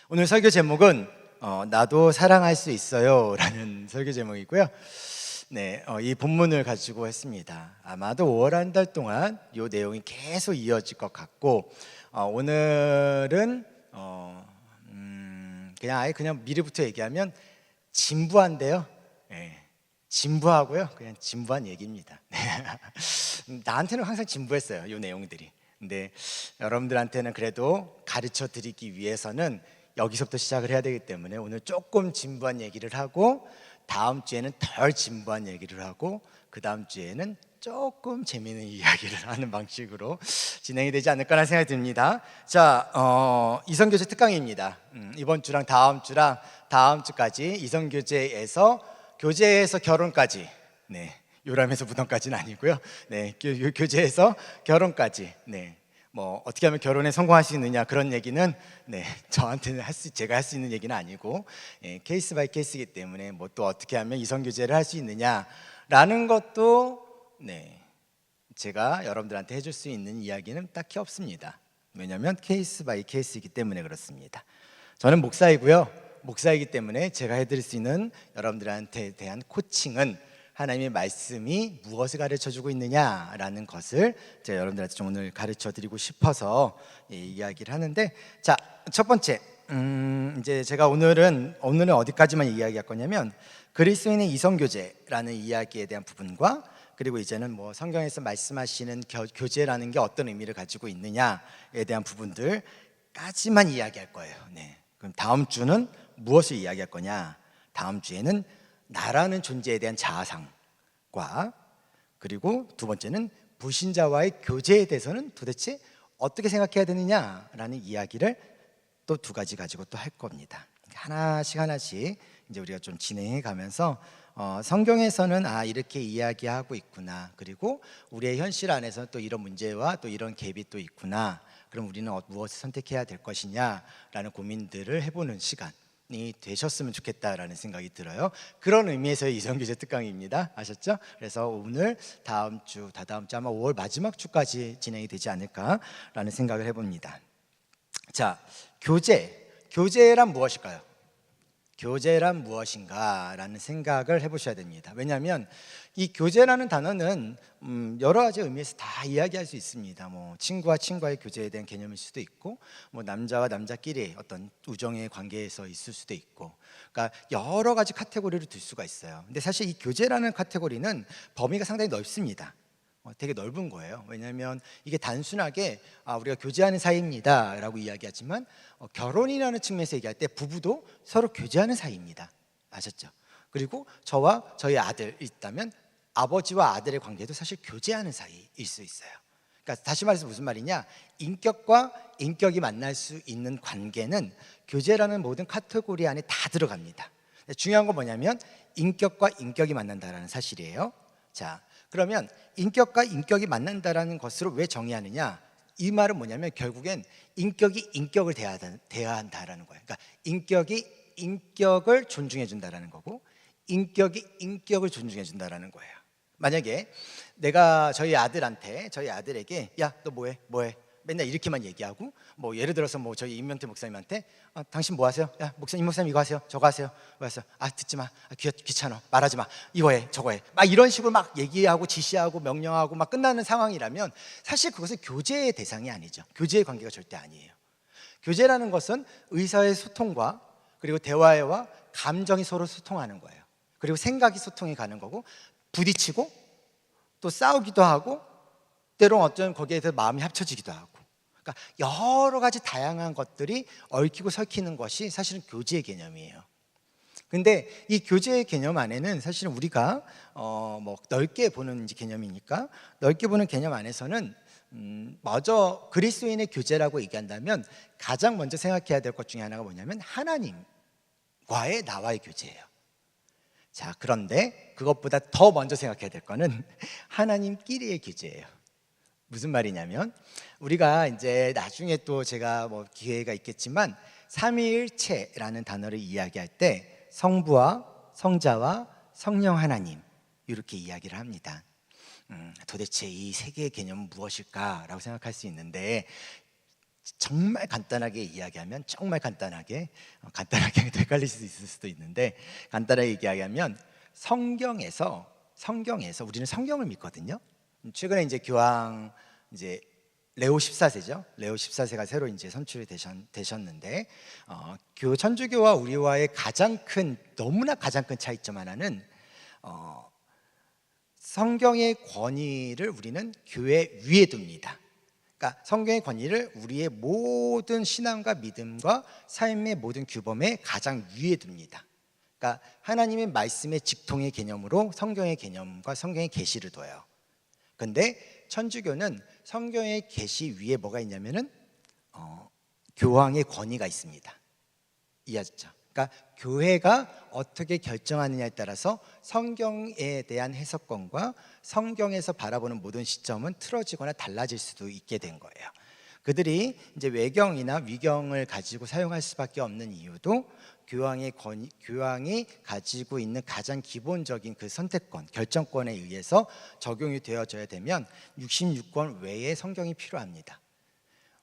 오늘 설교 제목은 나도 사랑할 수 있어요 라는 설교 제목이고요. 이 본문을 가지고 했습니다. 아마도 5월 한 달 동안 이 내용이 계속 이어질 것 같고, 오늘은 그냥 미리부터 얘기하면 진부한데요. 진부하고요. 그냥 진부한 얘기입니다. 나한테는 항상 진부했어요, 이 내용들이. 근데 여러분들한테는 그래도 가르쳐 드리기 위해서는 여기서부터 시작을 해야 되기 때문에 오늘 조금 진부한 얘기를 하고, 다음 주에는 덜 진부한 얘기를 하고, 그 다음 주에는 조금 재미있는 이야기를 하는 방식으로 진행이 되지 않을까라는 생각이 듭니다. 자, 이성교제 특강입니다. 이번 주랑 다음 주까지 이성교제에서 교제에서 결혼까지, 요람에서 무덤까지는 아니고요. 교제에서 결혼까지. 뭐 어떻게 하면 결혼에 성공할 수 있느냐, 그런 얘기는 저한테는 제가 할 수 있는 얘기는 아니고, 케이스 바이 케이스이기 때문에 뭐 또 어떻게 하면 이성 교제를 할 수 있느냐라는 것도 제가 여러분들한테 해줄 수 있는 이야기는 딱히 없습니다. 왜냐하면 케이스 바이 케이스이기 때문에 그렇습니다. 저는 목사이기 때문에 제가 해드릴 수 있는 여러분들한테 대한 코칭은 하나님의 말씀이 무엇을 가르쳐주고 있느냐라는 것을 제가 여러분들한테 좀 오늘 가르쳐드리고 싶어서 이야기를 하는데, 자, 첫 번째, 이제 제가 오늘은 어디까지만 이야기할 거냐면, 그리스도인의 이성교제라는 이야기에 대한 부분과, 그리고 이제는 뭐 성경에서 말씀하시는 교제라는 게 어떤 의미를 가지고 있느냐에 대한 부분들까지만 이야기할 거예요. 그럼 다음 주는 무엇을 이야기할 거냐? 다음 주에는 나라는 존재에 대한 자아상과, 그리고 두 번째는 불신자와의 교제에 대해서는 도대체 어떻게 생각해야 되느냐라는 이야기를 또 두 가지 가지고 또 할 겁니다. 하나씩 이제 우리가 좀 진행해 가면서 성경에서는 이렇게 이야기하고 있구나, 그리고 우리의 현실 안에서 또 이런 문제와 또 이런 갭이 또 있구나, 그럼 우리는 무엇을 선택해야 될 것이냐라는 고민들을 해보는 시간이 되셨으면 좋겠다라는 생각이 들어요. 그런 의미에서의 이성교제 특강입니다. 아셨죠? 그래서 오늘, 다음 주, 다다음 주, 아마 5월 마지막 주까지 진행이 되지 않을까라는 생각을 해봅니다. 자, 교제란 무엇일까요? 교제란 무엇인가라는 생각을 해보셔야 됩니다. 왜냐하면 이 교제라는 단어는 여러 가지 의미에서 다 이야기할 수 있습니다. 뭐 친구와 친구와의 교제에 대한 개념일 수도 있고, 뭐 남자와 남자끼리 어떤 우정의 관계에서 있을 수도 있고, 그러니까 여러 가지 카테고리를 둘 수가 있어요. 근데 사실 이 교제라는 카테고리는 범위가 상당히 넓습니다. 되게 넓은 거예요. 왜냐하면 이게 단순하게 우리가 교제하는 사이입니다 라고 이야기하지만, 결혼이라는 측면에서 얘기할 때 부부도 서로 교제하는 사이입니다. 아셨죠? 그리고 저와 저희 아들이 있다면 아버지와 아들의 관계도 사실 교제하는 사이일 수 있어요. 그러니까 다시 말해서 무슨 말이냐, 인격과 인격이 만날 수 있는 관계는 교제라는 모든 카테고리 안에 다 들어갑니다. 중요한 건 뭐냐면 인격과 인격이 만난다라는 사실이에요. 자, 그러면 인격과 인격이 만난다라는 것으로 왜 정의하느냐? 이 말은 뭐냐면 결국엔 인격이 인격을 대해야 한다라는 거예요. 그러니까 인격이 인격을 존중해 준다라는 거고, 인격이 인격을 존중해 준다라는 거예요. 만약에 내가 저희 아들에게 야, 너 뭐해? 맨날 이렇게만 얘기하고, 뭐 예를 들어서 뭐 저희 임명태 목사님한테 당신 뭐 하세요? 야, 목사님 이거 하세요, 저거 하세요, 뭐 하세요? 듣지 마, 귀찮아, 말하지 마, 이거 해, 저거 해, 막 이런 식으로 막 얘기하고 지시하고 명령하고 막 끝나는 상황이라면 사실 그것은 교제의 대상이 아니죠. 교제의 관계가 절대 아니에요. 교제라는 것은 의사의 소통과, 그리고 대화와 감정이 서로 소통하는 거예요. 그리고 생각이 소통이 가는 거고, 부딪히고 또 싸우기도 하고, 때론 어쩌면 거기에 대해서 마음이 합쳐지기도 하고, 그러니까 여러 가지 다양한 것들이 얽히고 설키는 것이 사실은 교제의 개념이에요. 근데 이 교제의 개념 안에는 사실은 우리가 뭐 넓게 보는 개념이니까, 넓게 보는 개념 안에서는 마저 그리스도인의 교제라고 얘기한다면 가장 먼저 생각해야 될 것 중에 하나가 뭐냐면 하나님과의 나와의 교제예요. 자, 그런데 그것보다 더 먼저 생각해야 될 거는 하나님끼리의 교제예요. 무슨 말이냐면, 우리가 이제 나중에 또 제가 뭐 기회가 있겠지만 삼위일체라는 단어를 이야기할 때 성부와 성자와 성령 하나님, 이렇게 이야기를 합니다. 도대체 이 세 개의 개념은 무엇일까라고 생각할 수 있는데, 정말 간단하게 이야기하면 정말 간단하게 헷갈릴 수 있을 수도 있는데 간단하게 얘기하면 성경에서 우리는 성경을 믿거든요. 최근에 이제 교황 이제 레오 14세죠. 레오 14세가 새로 이제 선출이 되셨는데 천주교와 우리와의 너무나 가장 큰 차이점 하나는 성경의 권위를 우리는 교회 위에 둡니다. 그러니까 성경의 권위를 우리의 모든 신앙과 믿음과 삶의 모든 규범의 가장 위에 둡니다. 그러니까 하나님의 말씀의 직통의 개념으로 성경의 개념과 성경의 계시를 둬요. 근데 천주교는 성경의 계시 위에 뭐가 있냐면은 교황의 권위가 있습니다. 이해하셨죠? 그러니까 교회가 어떻게 결정하느냐에 따라서 성경에 대한 해석권과 성경에서 바라보는 모든 시점은 틀어지거나 달라질 수도 있게 된 거예요. 그들이 이제 외경이나 위경을 가지고 사용할 수밖에 없는 이유도 교황이 가지고 있는 가장 기본적인 그 선택권, 결정권에 의해서 적용이 되어져야 되면 66권 외에 성경이 필요합니다.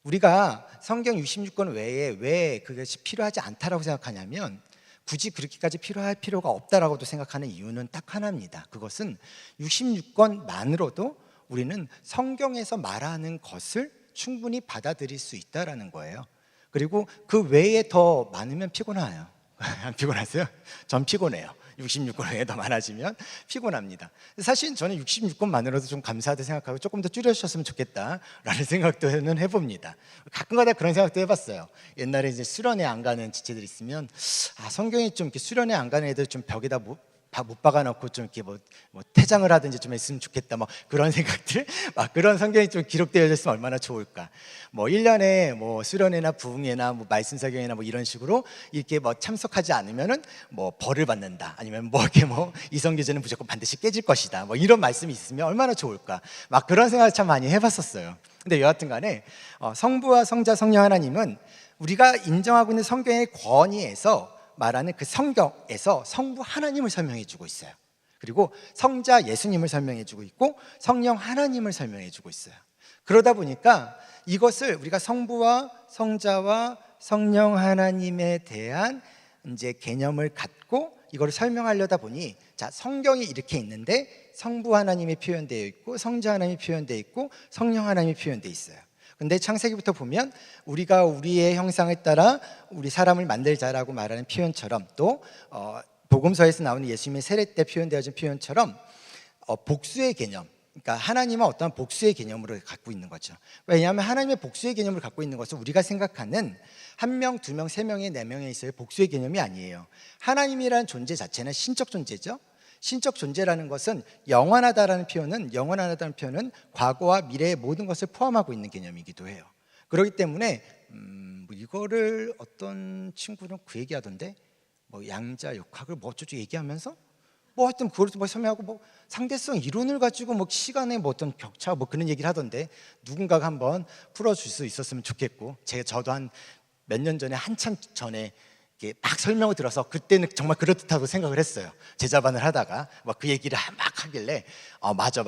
우리가 성경 66권 외에 왜 그것이 필요하지 않다라고 생각하냐면 굳이 그렇게까지 필요할 필요가 없다라고도 생각하는 이유는 딱 하나입니다. 그것은 66권만으로도 우리는 성경에서 말하는 것을 충분히 받아들일 수 있다라는 거예요. 그리고 그 외에 더 많으면 피곤해요. 안 피곤하세요? 전 피곤해요. 66권 외에 더 많아지면 피곤합니다. 사실 저는 66권만으로도 좀 감사하다 생각하고 조금 더 줄여주셨으면 좋겠다라는 생각도 해봅니다. 가끔가다 그런 생각도 해봤어요. 옛날에 이제 수련회 안 가는 지체들 있으면 성경이 좀 이렇게 수련회 안 가는 애들 좀 벽에다 못 박아놓고 좀 이렇게 뭐 퇴장을 하든지 좀 했으면 좋겠다, 뭐 그런 생각들, 막 그런 성경이 좀 기록되어 있으면 얼마나 좋을까. 뭐 1년에 뭐 수련회나 부흥회나 뭐 말씀사경이나 뭐 이런 식으로 이렇게 뭐 참석하지 않으면은 뭐 벌을 받는다, 아니면 뭐 이렇게 뭐 이성교제는 무조건 반드시 깨질 것이다, 뭐 이런 말씀이 있으면 얼마나 좋을까. 막 그런 생각을 참 많이 해봤었어요. 근데 여하튼간에 성부와 성자 성령 하나님은 우리가 인정하고 있는 성경의 권위에서 말하는 그 성경에서 성부 하나님을 설명해 주고 있어요. 그리고 성자 예수님을 설명해 주고 있고 성령 하나님을 설명해 주고 있어요. 그러다 보니까 이것을 우리가 성부와 성자와 성령 하나님에 대한 이제 개념을 갖고 이걸 설명하려다 보니, 자, 성경이 이렇게 있는데 성부 하나님이 표현되어 있고 성자 하나님이 표현되어 있고 성령 하나님이 표현되어 있어요. 근데 창세기부터 보면 우리가 우리의 형상에 따라 우리 사람을 만들자라고 말하는 표현처럼, 또 복음서에서 나오는 예수님의 세례 때 표현되어진 표현처럼 복수의 개념, 그러니까 하나님은 어떤 복수의 개념으로 갖고 있는 거죠. 왜냐하면 하나님의 복수의 개념을 갖고 있는 것은 우리가 생각하는 1명, 2명, 3명의 4명에 있어요 복수의 개념이 아니에요. 하나님이라는 존재 자체는 신적 존재죠. 신적 존재라는 것은 영원하다는 표현은 과거와 미래의 모든 것을 포함하고 있는 개념이기도 해요. 그렇기 때문에 이거를 어떤 친구는 그 얘기하던데, 뭐 양자 역학을 뭐 어쩌고 얘기하면서 뭐 하여튼 그걸 뭐 설명하고 뭐 상대성 이론을 가지고 뭐 시간의 뭐 어떤 격차 뭐 그런 얘기를 하던데, 누군가가 한번 풀어줄 수 있었으면 좋겠고, 저도 한 몇 년 전에 한참 전에 막 설명을 들어서 그때는 정말 그렇다고 생각을 했어요. 제자반을 하다가 막 그 얘기를 막 하길래 맞아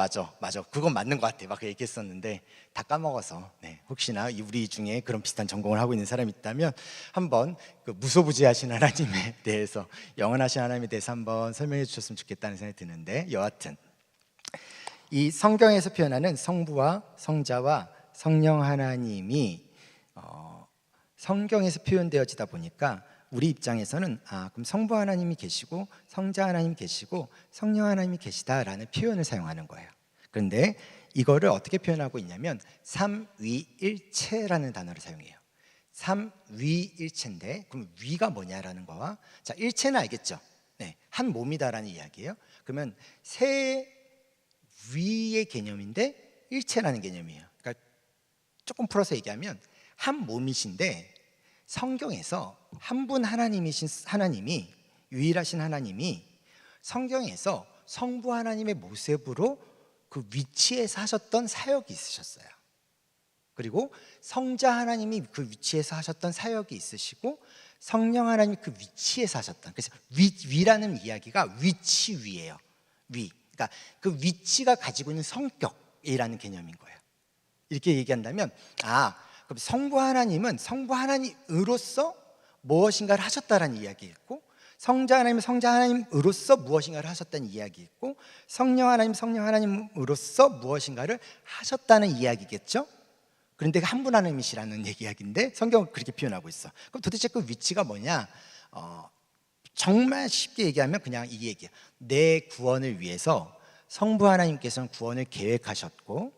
그건 맞는 것 같아 막 그 얘기했었는데 다 까먹어서, 혹시나 우리 중에 그런 비슷한 전공을 하고 있는 사람이 있다면 한번 그 무소부지하신 하나님에 대해서, 영원하신 하나님에 대해서 한번 설명해 주셨으면 좋겠다는 생각이 드는데, 여하튼 이 성경에서 표현하는 성부와 성자와 성령 하나님이 성경에서 표현되어지다 보니까 우리 입장에서는 그럼 성부 하나님이 계시고 성자 하나님이 계시고 성령 하나님이 계시다라는 표현을 사용하는 거예요. 그런데 이거를 어떻게 표현하고 있냐면 삼위일체라는 단어를 사용해요. 삼위일체인데, 그럼 위가 뭐냐라는 거와, 자, 일체는 알겠죠? 한 몸이다라는 이야기예요. 그러면 세 위의 개념인데 일체라는 개념이에요. 그러니까 조금 풀어서 얘기하면 한 몸이신데 성경에서 한 분 하나님이 유일하신 하나님이 성경에서 성부 하나님의 모습으로 그 위치에서 하셨던 사역이 있으셨어요. 그리고 성자 하나님이 그 위치에서 하셨던 사역이 있으시고 성령 하나님이 그 위치에서 하셨던, 그래서 위라는 이야기가 위치 위예요. 위, 그러니까 그 위치가 가지고 있는 성격이라는 개념인 거예요. 이렇게 얘기한다면 그럼 성부 하나님은 성부 하나님으로서 무엇인가를 하셨다라는 이야기 있고, 성자 하나님은 성자 하나님으로서 무엇인가를 하셨다는 이야기 있고, 성령 하나님 성령 하나님으로서 무엇인가를 하셨다는 이야기겠죠. 그런데 한 분 하나님이시라는 이야기인데 성경은 그렇게 표현하고 있어. 그럼 도대체 그 위치가 뭐냐? 정말 쉽게 얘기하면 그냥 이 얘기야. 내 구원을 위해서 성부 하나님께서는 구원을 계획하셨고,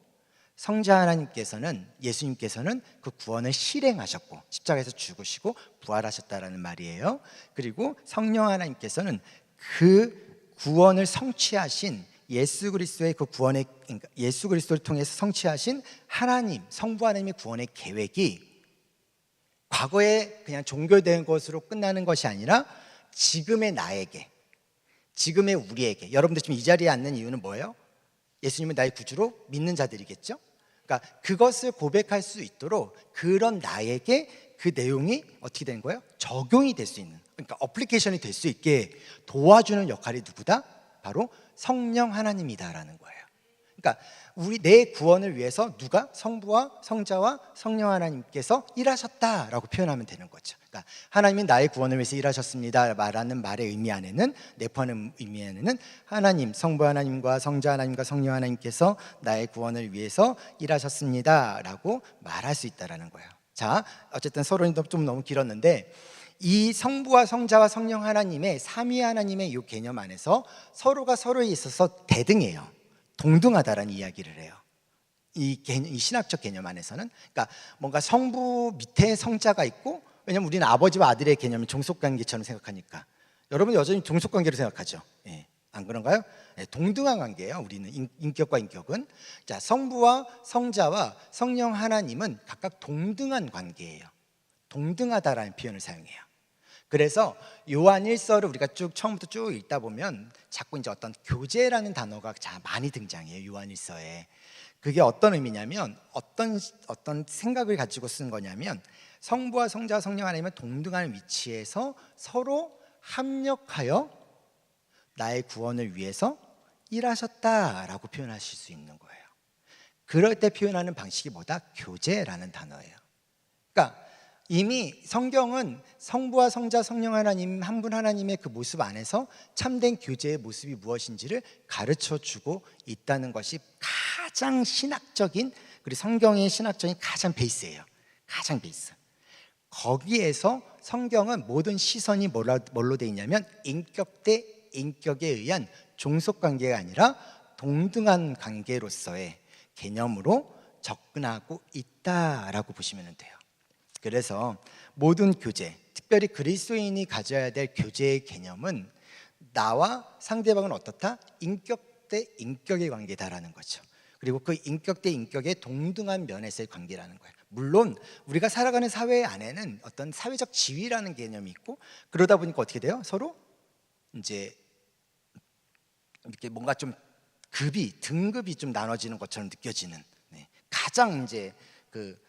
성자 하나님께서는, 예수님께서는 그 구원을 실행하셨고 십자가에서 죽으시고 부활하셨다라는 말이에요. 그리고 성령 하나님께서는 그 구원을 성취하신 예수 그리스도의 그 구원의, 그러니까 예수 그리스도를 통해서 성취하신 하나님, 성부 하나님의 구원의 계획이 과거에 그냥 종결된 것으로 끝나는 것이 아니라 지금의 나에게, 지금의 우리에게, 여러분들 지금 이 자리에 앉는 이유는 뭐예요? 예수님은 나의 구주로 믿는 자들이겠죠? 그러니까 그것을 고백할 수 있도록 그런 나에게 그 내용이 어떻게 되는 거예요? 적용이 될 수 있는, 그러니까 어플리케이션이 될 수 있게 도와주는 역할이 누구다? 바로 성령 하나님이다라는 거예요. 그러니까 우리 내 구원을 위해서 누가? 성부와 성자와 성령 하나님께서 일하셨다라고 표현하면 되는 거죠. 그러니까 하나님이 나의 구원을 위해서 일하셨습니다 말하는 말의 의미 안에는, 내포하는 의미 안에는 하나님, 성부 하나님과 성자 하나님과 성령 하나님께서 나의 구원을 위해서 일하셨습니다라고 말할 수 있다라는 거예요. 자, 어쨌든 서론이 좀 너무 길었는데, 이 성부와 성자와 성령 하나님의 삼위 하나님의 이 개념 안에서 서로가 서로에 있어서 대등해요. 동등하다라는 이야기를 해요. 이 신학적 개념 안에서는. 그러니까 뭔가 성부 밑에 성자가 있고, 왜냐면 우리는 아버지와 아들의 개념을 종속관계처럼 생각하니까. 여러분 여전히 종속관계로 생각하죠. 예, 안 그런가요? 예, 동등한 관계예요. 우리는 인격과 인격은. 자, 성부와 성자와 성령 하나님은 각각 동등한 관계예요. 동등하다라는 표현을 사용해요. 그래서 요한 1서를 우리가 쭉 처음부터 쭉 읽다 보면 자꾸 이제 어떤 교제라는 단어가 많이 등장해요. 요한 1서에. 그게 어떤 의미냐면, 어떤 생각을 가지고 쓴 거냐면, 성부와 성자와 성령 하나님은 동등한 위치에서 서로 합력하여 나의 구원을 위해서 일하셨다라고 표현하실 수 있는 거예요. 그럴 때 표현하는 방식이 뭐다? 교제라는 단어예요. 그러니까 이미 성경은 성부와 성자 성령 하나님 한 분 하나님의 그 모습 안에서 참된 교제의 모습이 무엇인지를 가르쳐 주고 있다는 것이 가장 신학적인, 그리고 성경의 신학적인 가장 베이스예요. 가장 베이스. 거기에서 성경은 모든 시선이 뭘로 돼 있냐면 인격 대 인격에 의한 종속관계가 아니라 동등한 관계로서의 개념으로 접근하고 있다라고 보시면 돼요. 그래서 모든 교제, 특별히 그리스도인이 가져야 될 교제의 개념은 나와 상대방은 어떻다? 인격 대 인격의 관계다라는 거죠. 그리고 그 인격 대 인격의 동등한 면에서의 관계라는 거예요. 물론 우리가 살아가는 사회 안에는 어떤 사회적 지위라는 개념이 있고, 그러다 보니까 어떻게 돼요? 서로 이제 이렇게 뭔가 좀 등급이 좀 나눠지는 것처럼 느껴지는, 가장 이제 그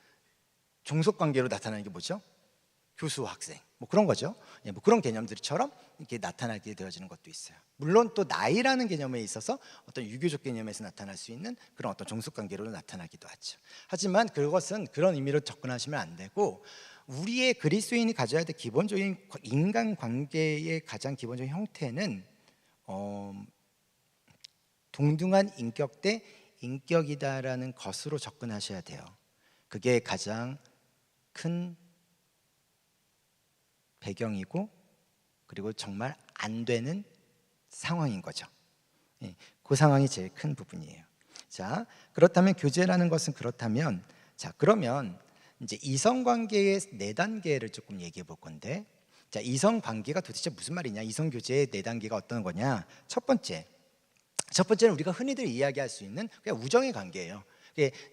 종속 관계로 나타나는 게 뭐죠? 교수와 학생, 뭐 그런 거죠. 뭐 그런 개념들처럼 이렇게 나타나게 되어지는 것도 있어요. 물론 또 나이라는 개념에 있어서 어떤 유교적 개념에서 나타날 수 있는 그런 어떤 종속 관계로 나타나기도 하죠. 하지만 그것은 그런 의미로 접근하시면 안 되고, 우리의 그리스도인이 가져야 될 기본적인 인간 관계의 가장 기본적인 형태는 동등한 인격 대 인격이다라는 것으로 접근하셔야 돼요. 그게 가장 큰 배경이고, 그리고 정말 안 되는 상황인 거죠. 그 상황이 제일 큰 부분이에요. 자, 그렇다면 교제라는 것은 그렇다면, 자, 그러면 이제 이성 관계의 4단계를 조금 얘기해 볼 건데, 자, 이성 관계가 도대체 무슨 말이냐? 이성 교제의 4단계가 어떤 거냐? 첫 번째는 우리가 흔히들 이야기할 수 있는 그냥 우정의 관계예요.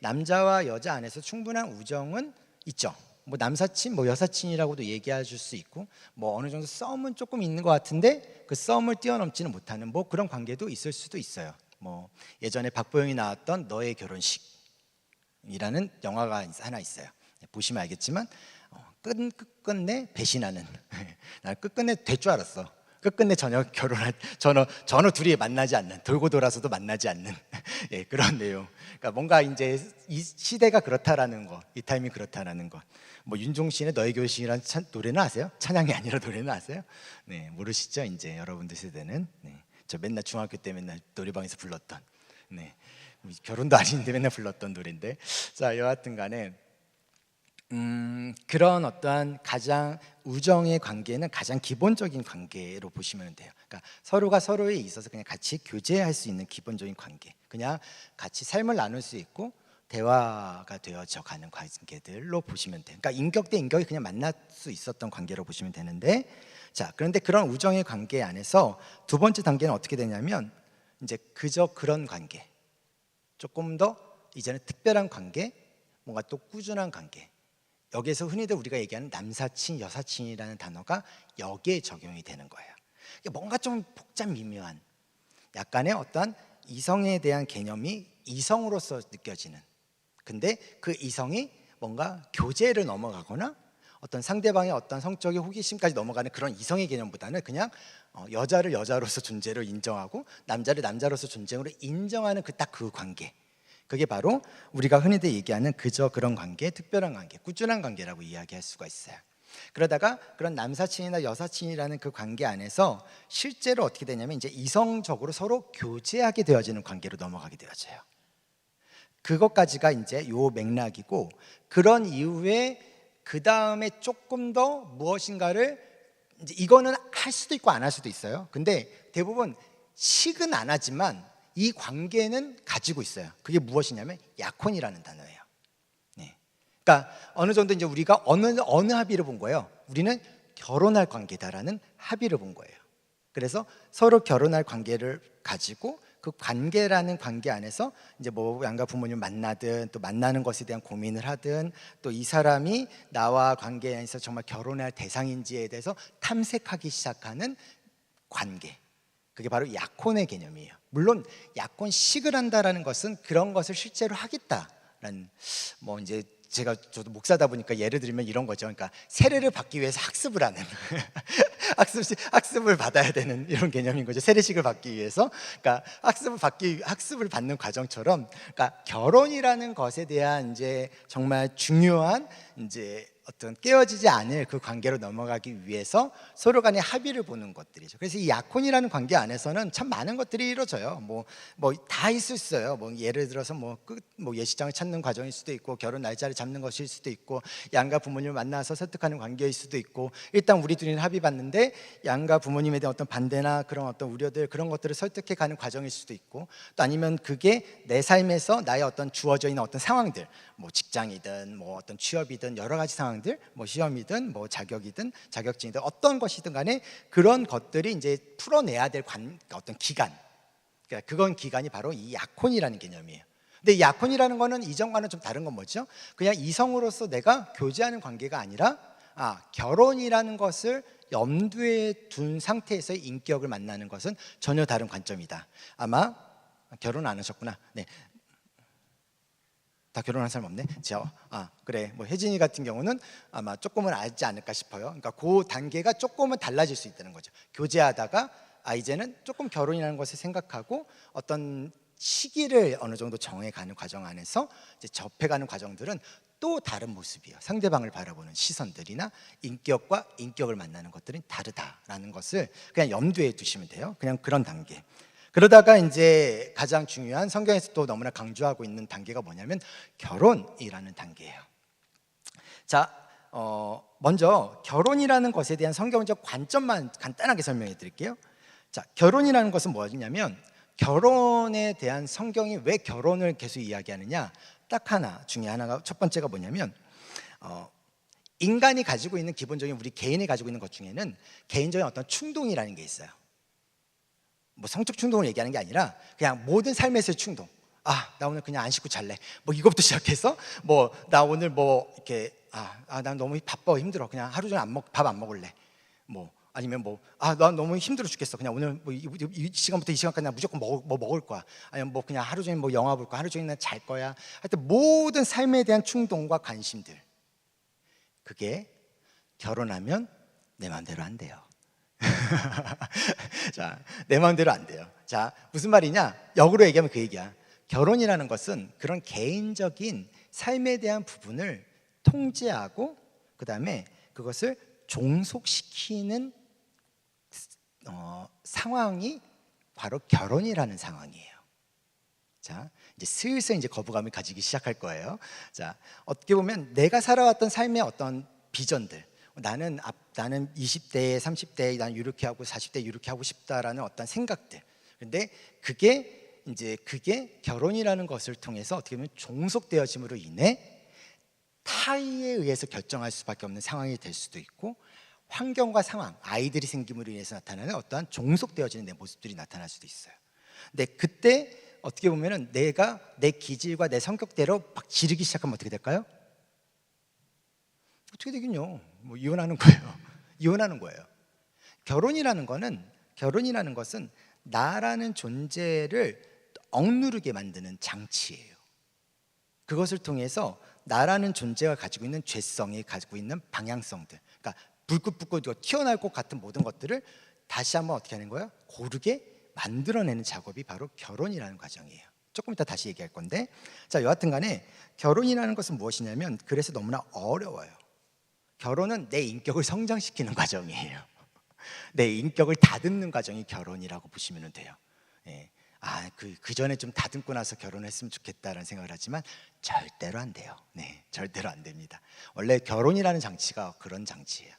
남자와 여자 안에서 충분한 우정은 있죠. 뭐 남사친, 뭐 여사친이라고도 얘기해 줄 수 있고, 뭐 어느 정도 썸은 조금 있는 것 같은데 그 썸을 뛰어넘지는 못하는 뭐 그런 관계도 있을 수도 있어요. 뭐 예전에 박보영이 나왔던 너의 결혼식이라는 영화가 하나 있어요. 보시면 알겠지만 끝끝내 배신하는 나는 끝끝내 될 줄 알았어. 끝끝내 전혀 둘이 만나지 않는, 돌고 돌아서도 만나지 않는 예, 그런 내용. 그러니까 뭔가 이제 이 시대가 그렇다라는 거, 이 타임이 그렇다라는 거. 뭐 윤종신의 너의 교실이라는 노래는 아세요? 찬양이 아니라 노래는 아세요? 네, 모르시죠? 이제 여러분들 세대는. 네, 저 맨날 중학교 때 맨날 노래방에서 불렀던, 네, 결혼도 아닌데 맨날 불렀던 노래인데. 자, 여하튼간에 그런 어떠한 가장 우정의 관계는 가장 기본적인 관계로 보시면 돼요. 그러니까 서로가 서로에 있어서 그냥 같이 교제할 수 있는 기본적인 관계, 그냥 같이 삶을 나눌 수 있고 대화가 되어져 가는 관계들로 보시면 돼요. 그러니까 인격 대 인격이 그냥 만날 수 있었던 관계로 보시면 되는데, 자, 그런데 그런 우정의 관계 안에서 두 번째 단계는 어떻게 되냐면 이제 그저 그런 관계, 조금 더 이제는 특별한 관계, 뭔가 또 꾸준한 관계. 여기에서 흔히들 우리가 얘기하는 남사친, 여사친이라는 단어가 여기에 적용이 되는 거예요. 뭔가 좀 복잡 미묘한 약간의 어떤 이성에 대한 개념이 이성으로서 느껴지는, 근데 그 이성이 뭔가 교제를 넘어가거나 어떤 상대방의 어떤 성적인 호기심까지 넘어가는 그런 이성의 개념보다는 그냥 여자를 여자로서 존재로 인정하고 남자를 남자로서 존재로 인정하는 그 관계, 그게 바로 우리가 흔히들 얘기하는 그저 그런 관계, 특별한 관계, 꾸준한 관계라고 이야기할 수가 있어요. 그러다가 그런 남사친이나 여사친이라는 그 관계 안에서 실제로 어떻게 되냐면 이제 이성적으로 서로 교제하게 되어지는 관계로 넘어가게 되어져요. 그것까지가 이제 요 맥락이고, 그런 이후에 그 다음에 조금 더 무엇인가를 이제 이거는 할 수도 있고 안 할 수도 있어요. 근데 대부분 식은 안 하지만 이 관계는 가지고 있어요. 그게 무엇이냐면 약혼이라는 단어예요. 네. 그러니까 어느 정도 이제 우리가 어느 합의를 본 거예요. 우리는 결혼할 관계다라는 합의를 본 거예요. 그래서 서로 결혼할 관계를 가지고 그 관계라는 관계 안에서 이제 뭐 양가 부모님 만나든 또 만나는 것에 대한 고민을 하든 또 이 사람이 나와 관계에서 정말 결혼할 대상인지에 대해서 탐색하기 시작하는 관계. 그게 바로 약혼의 개념이에요. 물론 약혼식을 한다라는 것은 그런 것을 실제로 하겠다라는, 뭐 이제 저도 목사다 보니까 예를 들면 이런 거죠. 그러니까 세례를 받기 위해서 학습을 하는 학습을 받아야 되는 이런 개념인 거죠. 세례식을 받기 위해서. 그러니까 학습을 받는 과정처럼, 그러니까 결혼이라는 것에 대한 이제 정말 중요한 이제 어떤 깨어지지 않을 그 관계로 넘어가기 위해서 서로 간의 합의를 보는 것들이죠. 그래서 이 약혼이라는 관계 안에서는 참 많은 것들이 이루어져요. 뭐 다 있을 수 있어요. 뭐 예를 들어서 뭐 예식장을 찾는 과정일 수도 있고, 결혼 날짜를 잡는 것일 수도 있고, 양가 부모님을 만나서 설득하는 관계일 수도 있고, 일단 우리 둘이는 합의 봤는데 양가 부모님에 대한 어떤 반대나 그런 어떤 우려들, 그런 것들을 설득해 가는 과정일 수도 있고, 또 아니면 그게 내 삶에서 나의 어떤 주어져 있는 어떤 상황들, 뭐 직장이든 뭐 어떤 취업이든 여러 가지 상황들, 뭐 시험이든 뭐 자격이든 자격증이든 어떤 것이든 간에 그런 것들이 이제 풀어내야 될 어떤 기간, 그러니까 그건 기간이 바로 이 약혼이라는 개념이에요. 근데 이 약혼이라는 거는 이전과는 좀 다른 건 뭐죠? 그냥 이성으로서 내가 교제하는 관계가 아니라 결혼이라는 것을 염두에 둔 상태에서의 인격을 만나는 것은 전혀 다른 관점이다. 아마 결혼 안 하셨구나. 네. 다 결혼한 사람 없네. 그래. 뭐 혜진이 같은 경우는 아마 조금은 알지 않을까 싶어요. 그러니까 그 단계가 조금은 달라질 수 있다는 거죠. 교제하다가 이제는 조금 결혼이라는 것을 생각하고 어떤 시기를 어느 정도 정해가는 과정 안에서 이제 접해가는 과정들은 또 다른 모습이에요. 상대방을 바라보는 시선들이나 인격과 인격을 만나는 것들은 다르다라는 것을 그냥 염두에 두시면 돼요. 그냥 그런 단계. 그러다가 이제 가장 중요한, 성경에서 또 너무나 강조하고 있는 단계가 뭐냐면 결혼이라는 단계예요. 자, 먼저 결혼이라는 것에 대한 성경적 관점만 간단하게 설명해 드릴게요. 자, 결혼이라는 것은 뭐냐면, 결혼에 대한 성경이 왜 결혼을 계속 이야기하느냐, 딱 하나 중에 하나가, 첫 번째가 뭐냐면 인간이 가지고 있는 기본적인, 우리 개인이 가지고 있는 것 중에는 개인적인 어떤 충동이라는 게 있어요. 뭐 성적 충동을 얘기하는 게 아니라 그냥 모든 삶에서의 충동. 나 오늘 그냥 안 씻고 잘래. 뭐 이것부터 시작해서 나 오늘 이렇게 난 너무 바빠 힘들어. 그냥 하루 종일 밥 안 먹을래. 뭐 아니면 난 너무 힘들어 죽겠어. 그냥 오늘 이 시간부터 이 시간까지 난 무조건 먹을 거야. 아니면 그냥 하루 종일 영화 볼 거야. 하루 종일 난 잘 거야. 하여튼 모든 삶에 대한 충동과 관심들, 그게 결혼하면 내 마음대로 안 돼요. 자, 내 마음대로 안 돼요. 자, 무슨 말이냐? 역으로 얘기하면 그 얘기야. 결혼이라는 것은 그런 개인적인 삶에 대한 부분을 통제하고 그다음에 그것을 종속시키는 상황이 바로 결혼이라는 상황이에요. 자, 이제 슬슬 이제 거부감을 가지기 시작할 거예요. 자, 어떻게 보면 내가 살아왔던 삶의 어떤 비전들, 나는 20대, 30대 난 이렇게 하고 40대 이렇게 하고 싶다라는 어떤 생각들. 근데 그게 결혼이라는 것을 통해서 어떻게 보면 종속되어짐으로 인해 타의에 의해서 결정할 수밖에 없는 상황이 될 수도 있고, 환경과 상황, 아이들이 생김으로 인해서 나타나는 어떠한 종속되어지는 내 모습들이 나타날 수도 있어요. 근데 그때 어떻게 보면은 내가 내 기질과 내 성격대로 막 지르기 시작하면 어떻게 될까요? 어떻게 되긴요. 뭐 이혼하는 거예요. 이혼하는 거예요. 결혼이라는 것은 나라는 존재를 억누르게 만드는 장치예요. 그것을 통해서 나라는 존재가 가지고 있는 죄성이 가지고 있는 방향성들, 그러니까 불긋불긋 튀어나올 것 같은 모든 것들을 다시 한번 어떻게 하는 거예요? 고르게 만들어내는 작업이 바로 결혼이라는 과정이에요. 조금 이따 다시 얘기할 건데, 자, 여하튼 간에 결혼이라는 것은 무엇이냐면, 그래서 너무나 어려워요. 결혼은 내 인격을 성장시키는 과정이에요. 내 인격을 다듬는 과정이 결혼이라고 보시면 돼요. 예. 그 전에 좀 다듬고 나서 결혼했으면 좋겠다라는 생각을 하지만 절대로 안 돼요. 네, 절대로 안 됩니다. 원래 결혼이라는 장치가 그런 장치예요.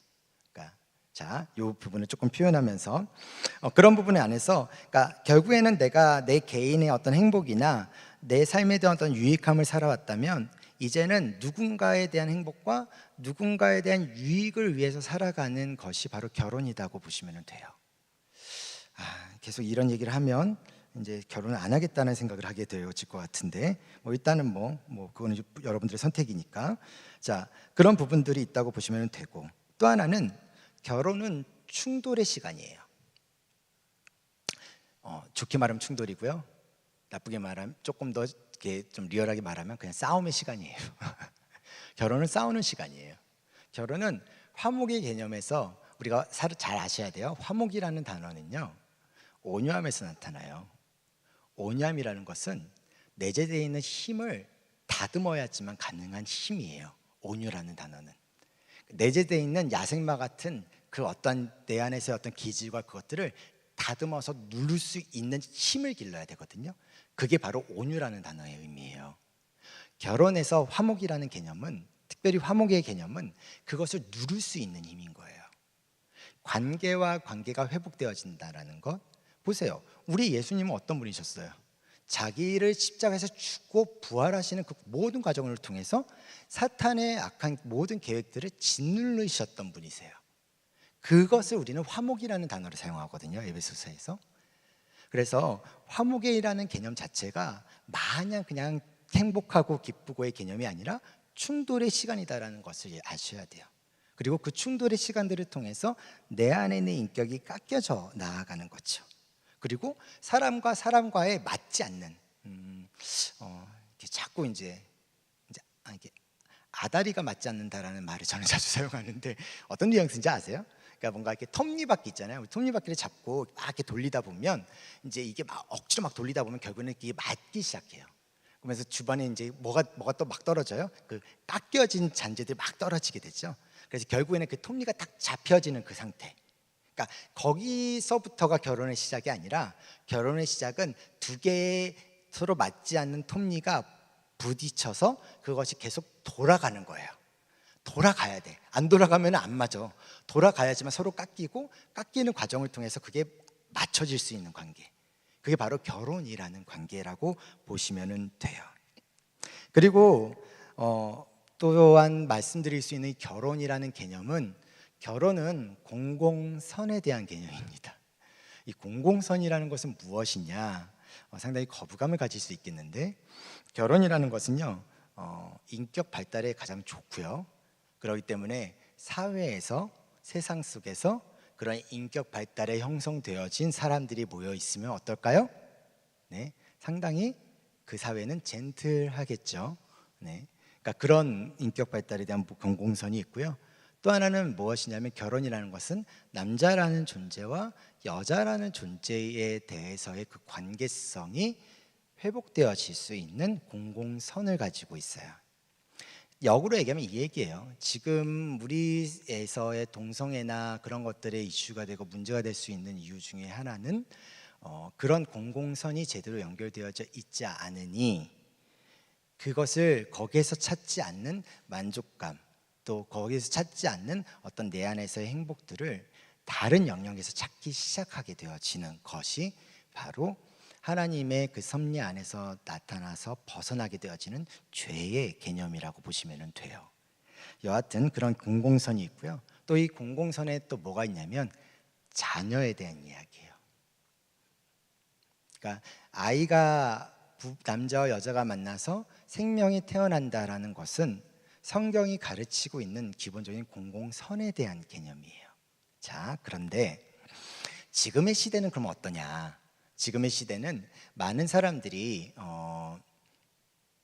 그러니까 자, 이 부분을 조금 표현하면서 그런 부분 안에서, 그러니까 결국에는 내가 내 개인의 어떤 행복이나 내 삶에 대한 어떤 유익함을 살아왔다면 이제는 누군가에 대한 행복과 누군가에 대한 유익을 위해서 살아가는 것이 바로 결혼이라고 보시면 돼요. 계속 이런 얘기를 하면 이제 결혼을 안 하겠다는 생각을 하게 되어질 것 같은데, 일단은 그거는 여러분들의 선택이니까. 자, 그런 부분들이 있다고 보시면 되고, 또 하나는 결혼은 충돌의 시간이에요. 좋게 말하면 충돌이고요, 나쁘게 말하면 조금 더 이렇게 좀 리얼하게 말하면 그냥 싸움의 시간이에요. 결혼은 싸우는 시간이에요. 결혼은 화목의 개념에서 우리가 잘 아셔야 돼요. 화목이라는 단어는요, 온유함에서 나타나요. 온유함이라는 것은 내재되어 있는 힘을 다듬어야지만 가능한 힘이에요. 온유라는 단어는 내재되어 있는 야생마 같은 그 어떤 내 안에서의 어떤 기질과 그것들을 다듬어서 누를 수 있는 힘을 길러야 되거든요. 그게 바로 온유라는 단어의 의미예요. 결혼에서 화목이라는 개념은, 특별히 화목의 개념은 그것을 누를 수 있는 힘인 거예요. 관계와 관계가 회복되어진다라는 것. 보세요, 우리 예수님은 어떤 분이셨어요? 자기를 십자가에서 죽고 부활하시는 그 모든 과정을 통해서 사탄의 악한 모든 계획들을 짓누르셨던 분이세요. 그것을 우리는 화목이라는 단어를 사용하거든요, 에베소서에서. 그래서 화목이라는 개념 자체가 마냥 그냥 행복하고 기쁘고의 개념이 아니라 충돌의 시간이다라는 것을 아셔야 돼요. 그리고 그 충돌의 시간들을 통해서 내 안에 있는 인격이 깎여져 나아가는 거죠. 그리고 사람과 사람과의 맞지 않는 자꾸 이제 이게 아다리가 맞지 않는다라는 말을 저는 자주 사용하는데, 어떤 뉘앙스인지 아세요? 그러니까 뭔가 이렇게 톱니바퀴 있잖아요. 톱니바퀴를 잡고 막 이렇게 돌리다 보면 이제 이게 막 억지로 막 돌리다 보면 결국에는 이게 맞기 시작해요. 그러면서 주변에 이제 뭐가 또 막 떨어져요. 그 깎여진 잔재들이 막 떨어지게 되죠. 그래서 결국에는 그 톱니가 딱 잡혀지는 그 상태. 그러니까 거기서부터가 결혼의 시작이 아니라, 결혼의 시작은 두 개의 서로 맞지 않는 톱니가 부딪혀서 그것이 계속 돌아가는 거예요. 돌아가야 돼. 안 돌아가면 안 맞아. 돌아가야지만 서로 깎이는 과정을 통해서 그게 맞춰질 수 있는 관계. 그게 바로 결혼이라는 관계라고 보시면 돼요. 그리고 또한 말씀드릴 수 있는 결혼이라는 개념은, 결혼은 공공선에 대한 개념입니다. 이 공공선이라는 것은 무엇이냐? 상당히 거부감을 가질 수 있겠는데, 결혼이라는 것은요, 인격 발달에 가장 좋고요. 그렇기 때문에 사회에서, 세상 속에서 그런 인격 발달에 형성되어진 사람들이 모여 있으면 어떨까요? 네, 상당히 그 사회는 젠틀하겠죠. 네, 그러니까 그런 인격 발달에 대한 공공선이 있고요. 또 하나는 무엇이냐면 결혼이라는 것은 남자라는 존재와 여자라는 존재에 대해서의 그 관계성이 회복되어질 수 있는 공공선을 가지고 있어요. 역으로 얘기하면 이 얘기예요. 지금 우리에서의 동성애나 그런 것들의 이슈가 되고 문제가 될 수 있는 이유 중에 하나는 그런 공공선이 제대로 연결되어져 있지 않으니 그것을 거기에서 찾지 않는 만족감, 또 거기에서 찾지 않는 어떤 내 안에서의 행복들을 다른 영역에서 찾기 시작하게 되어지는 것이 바로 하나님의 그 섭리 안에서 나타나서 벗어나게 되어지는 죄의 개념이라고 보시면 돼요. 여하튼 그런 공공선이 있고요. 또 이 공공선에 또 뭐가 있냐면 자녀에 대한 이야기예요. 그러니까 아이가 남자와 여자가 만나서 생명이 태어난다라는 것은 성경이 가르치고 있는 기본적인 공공선에 대한 개념이에요. 자, 그런데 지금의 시대는 그럼 어떠냐? 지금의 시대는 많은 사람들이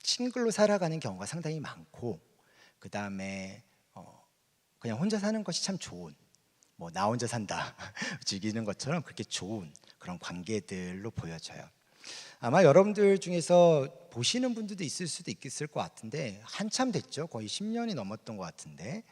싱글로 살아가는 경우가 상당히 많고, 그 다음에 그냥 혼자 사는 것이 참 좋은, 뭐 나 혼자 산다 즐기는 것처럼 그렇게 좋은 그런 관계들로 보여져요. 아마 여러분들 중에서 보시는 분들도 있을 수도 있을 것 같은데, 한참 됐죠. 거의 10년이 넘었던 것 같은데,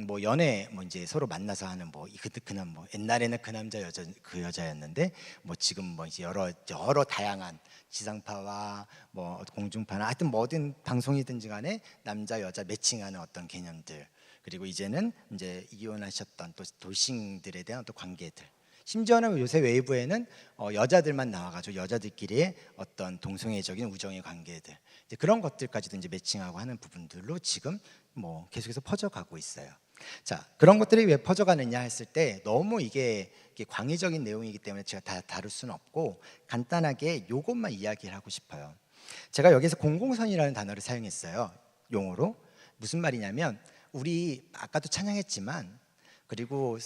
뭐 연애 뭐 이제 서로 만나서 하는 뭐 그는 뭐 옛날에는 그 남자 여자 그 여자였는데 뭐 지금 뭐 이제 여러 다양한 지상파와 뭐 공중파나 하여튼 뭐든 방송이든지 간에 남자 여자 매칭하는 어떤 개념들, 그리고 이제는 이제 이혼하셨던 또 돌싱들에 대한 또 관계들, 심지어는 요새 웨이브에는 여자들만 나와가지고 여자들끼리의 어떤 동성애적인 우정의 관계들, 이제 그런 것들까지도 이제 매칭하고 하는 부분들로 지금 뭐 계속해서 퍼져가고 있어요. 자, 그런 것들이 왜 퍼져가느냐 했을 때 너무 이게 광의적인 내용이기 때문에 제가 다 다룰 수는 없고 간단하게 이것만 이야기를 하고 싶어요. 제가 여기서 공공선이라는 단어를 사용했어요. 용어로. 무슨 말이냐면 우리 아까도 찬양했지만, 그리고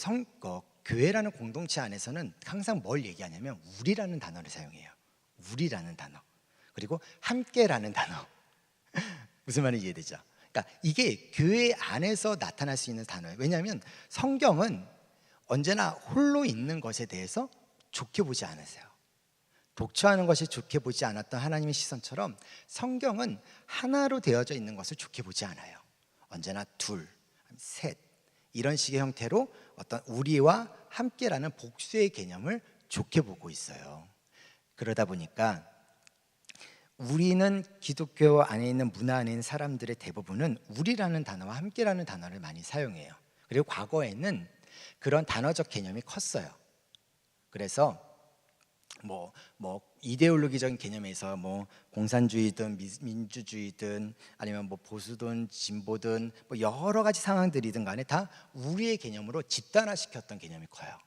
교회라는 공동체 안에서는 항상 뭘 얘기하냐면 우리라는 단어를 사용해요. 우리라는 단어. 그리고 함께라는 단어. 무슨 말인지 이해되죠? 그러니까 이게 교회 안에서 나타날 수 있는 단어예요. 왜냐하면 성경은 언제나 홀로 있는 것에 대해서 좋게 보지 않으세요. 독처하는 것이 좋게 보지 않았던 하나님의 시선처럼 성경은 하나로 되어져 있는 것을 좋게 보지 않아요. 언제나 둘, 셋 이런 식의 형태로 어떤 우리와 함께라는 복수의 개념을 좋게 보고 있어요. 그러다 보니까 우리는 기독교 안에 있는 문화 안에 있는 사람들의 대부분은 우리라는 단어와 함께라는 단어를 많이 사용해요. 그리고 과거에는 그런 단어적 개념이 컸어요. 그래서 뭐 이데올로기적인 개념에서 뭐 공산주의든 민주주의든 아니면 뭐 보수든 진보든 뭐 여러 가지 상황들이든 간에 다 우리의 개념으로 집단화시켰던 개념이 커요.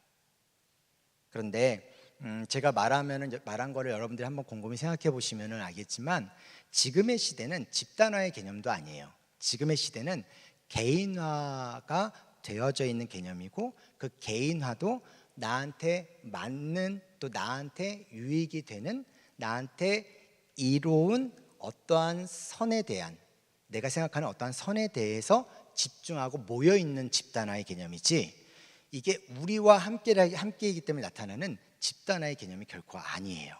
그런데 제가 말한 거를 여러분들이 한번 곰곰이 생각해 보시면 알겠지만 지금의 시대는 집단화의 개념도 아니에요. 지금의 시대는 개인화가 되어져 있는 개념이고, 그 개인화도 나한테 맞는, 또 나한테 유익이 되는, 나한테 이로운 어떠한 선에 대한, 내가 생각하는 어떠한 선에 대해서 집중하고 모여있는 집단화의 개념이지, 이게 우리와 함께이기 때문에 나타나는 집단화의 개념이 결코 아니에요.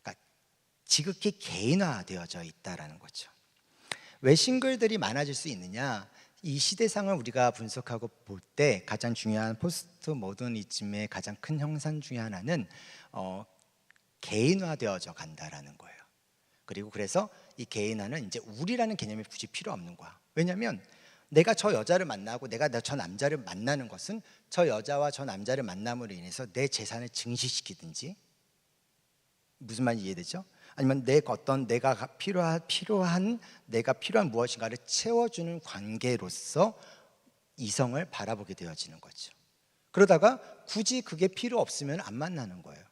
그러니까 지극히 개인화되어져 있다라는 거죠. 왜 싱글들이 많아질 수 있느냐? 이 시대상을 우리가 분석하고 볼 때 가장 중요한 포스트 모더니즘의 가장 큰 형상 중에 하나는 개인화되어져 간다라는 거예요. 그리고 그래서 이 개인화는 이제 우리라는 개념이 굳이 필요 없는 거야. 왜냐하면 내가 저 여자를 만나고 내가 저 남자를 만나는 것은 저 여자와 저 남자를 만남으로 인해서 내 재산을 증식시키든지, 무슨 말인지 이해되죠? 아니면 내가 필요한 무엇인가를 채워주는 관계로서 이성을 바라보게 되어지는 거죠. 그러다가 굳이 그게 필요 없으면 안 만나는 거예요.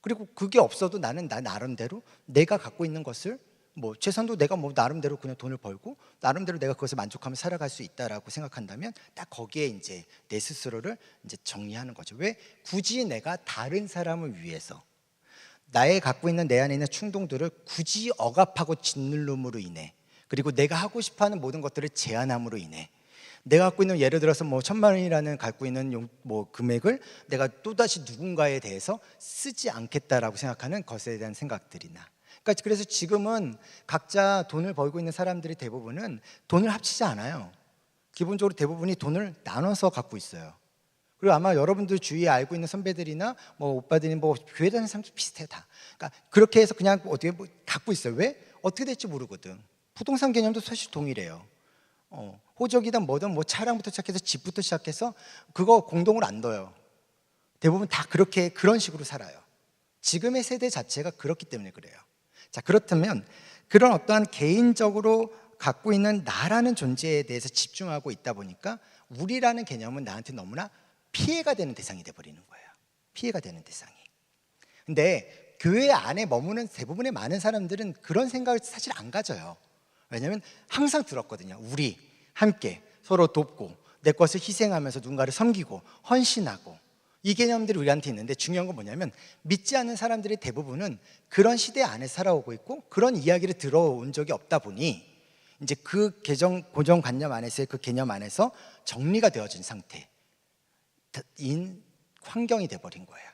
그리고 그게 없어도 나는 나 나름대로 내가 갖고 있는 것을 뭐 재산도 내가 뭐 나름대로 그냥 돈을 벌고 나름대로 내가 그것을 만족하며 살아갈 수 있다라고 생각한다면 딱 거기에 이제 내 스스로를 이제 정리하는 거죠. 왜 굳이 내가 다른 사람을 위해서 나의 갖고 있는 내 안에 있는 충동들을 굳이 억압하고 짓누름으로 인해, 그리고 내가 하고 싶어하는 모든 것들을 제한함으로 인해 내가 갖고 있는, 예를 들어서 뭐 1,000만 원이라는 갖고 있는 뭐 금액을 내가 또다시 누군가에 대해서 쓰지 않겠다라고 생각하는 것에 대한 생각들이나, 그러니까 그래서 지금은 각자 돈을 벌고 있는 사람들이 대부분은 돈을 합치지 않아요. 기본적으로 대부분이 돈을 나눠서 갖고 있어요. 그리고 아마 여러분들 주위에 알고 있는 선배들이나 뭐 오빠들이 뭐 교회 다니는 사람들 비슷해 다. 그러니까 그렇게 해서 그냥 어떻게 뭐 갖고 있어요. 왜? 어떻게 될지 모르거든. 부동산 개념도 사실 동일해요. 호적이든 뭐든 뭐 차량부터 시작해서 집부터 시작해서 그거 공동으로 안 둬요. 대부분 다 그렇게 그런 식으로 살아요. 지금의 세대 자체가 그렇기 때문에 그래요. 자, 그렇다면 그런 어떠한 개인적으로 갖고 있는 나라는 존재에 대해서 집중하고 있다 보니까 우리라는 개념은 나한테 너무나 피해가 되는 대상이 돼버리는 거예요. 피해가 되는 대상이. 근데 교회 안에 머무는 대부분의 많은 사람들은 그런 생각을 사실 안 가져요. 왜냐하면 항상 들었거든요. 우리 함께 서로 돕고 내 것을 희생하면서 누군가를 섬기고 헌신하고, 이 개념들이 우리한테 있는데, 중요한 건 뭐냐면 믿지 않는 사람들이 대부분은 그런 시대 안에 살아오고 있고 그런 이야기를 들어온 적이 없다 보니 이제 그 고정관념 안에서의 그 개념 안에서 정리가 되어진 상태인 환경이 돼버린 거예요.